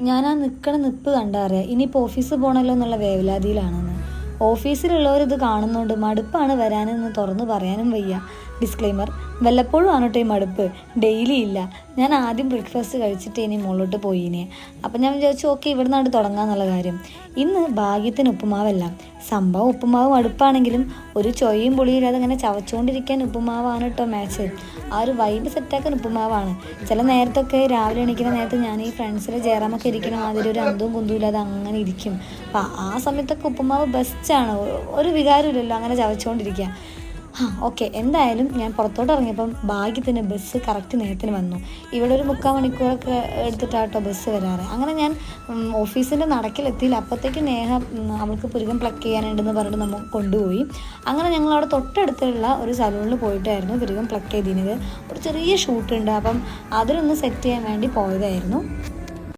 ഞാൻ ആ നിൽക്കണ നിപ്പ് കണ്ടറിയാം ഇനിയിപ്പോൾ ഓഫീസിൽ പോകണമല്ലോ എന്നുള്ള വേവലാതിയിലാണെന്ന്. ഓഫീസിലുള്ളവരിത് കാണുന്നതുകൊണ്ട് മടുപ്പാണ് വരാനെന്ന് തുറന്നു പറയാനും വയ്യ. ഡിസ്ക്ലെയിമർ, വല്ലപ്പോഴും ആണ് കേട്ടോ ഈ മടുപ്പ്, ഡെയിലി ഇല്ല. ഞാൻ ആദ്യം ബ്രേക്ക്ഫാസ്റ്റ് കഴിച്ചിട്ട് ഇനി മുകളിലോട്ട് പോയിനെ. അപ്പം ഞാൻ വിചാരിച്ചു ഓക്കെ ഇവിടെ നിന്നാണ് തുടങ്ങാമെന്നുള്ള കാര്യം. ഇന്ന് ഭാഗ്യത്തിന് ഉപ്പുമാവല്ല. സംഭവം ഉപ്പുമാവ് മടുപ്പാണെങ്കിലും ഒരു ചൊയ്യും പൊളിയില്ലാതെ അങ്ങനെ ചവച്ചുകൊണ്ടിരിക്കാൻ ഉപ്പുമാവാണ് കേട്ടോ മാച്ച്. ആ ഒരു വൈബ് സെറ്റാക്കാൻ ഉപ്പുമാവാണ്. ചില നേരത്തൊക്കെ രാവിലെ എണീക്കുന്ന നേരത്ത് ഞാൻ ഈ ഫ്രണ്ട്സിൽ ജയറാമൊക്കെ ഇരിക്കണ മാതിരി ഒരു അന്തവും കുന്തവും ഇല്ലാതെ അങ്ങനെ ഇരിക്കും. അപ്പം ആ സമയത്തൊക്കെ ഉപ്പുമാവ് ബെസ്റ്റാണ്. ഒരു വികാരമില്ലല്ലോ അങ്ങനെ ചവച്ചുകൊണ്ടിരിക്കുക. ഓക്കെ, എന്തായാലും ഞാൻ പുറത്തോട്ട് ഇറങ്ങിയപ്പം ഭാഗ്യത്തിന് ബസ് കറക്റ്റ് നേരത്തിന് വന്നു. ഇവിടെ ഒരു 3/4 മണിക്കൂറൊക്കെ എടുത്തിട്ടാട്ടോ ബസ് വരാറ്. അങ്ങനെ ഞാൻ ഓഫീസിൻ്റെ നടക്കിലെത്തിയില്ല. അപ്പോഴത്തേക്ക് നേഹ അവൾക്ക് പുരുകം പ്ലക്ക് ചെയ്യാനുണ്ടെന്ന് പറഞ്ഞിട്ട് നമ്മൾ കൊണ്ടുപോയി. അങ്ങനെ ഞങ്ങൾ അവിടെ തൊട്ടടുത്തുള്ള ഒരു സലൂണിൽ പോയിട്ടായിരുന്നു പുരുകം പ്ലക്ക് ചെയ്തിരുന്നത്. ഒരു ചെറിയ ഷൂട്ടുണ്ട്, അപ്പം അതിലൊന്ന് സെറ്റ് ചെയ്യാൻ വേണ്ടി പോയതായിരുന്നു.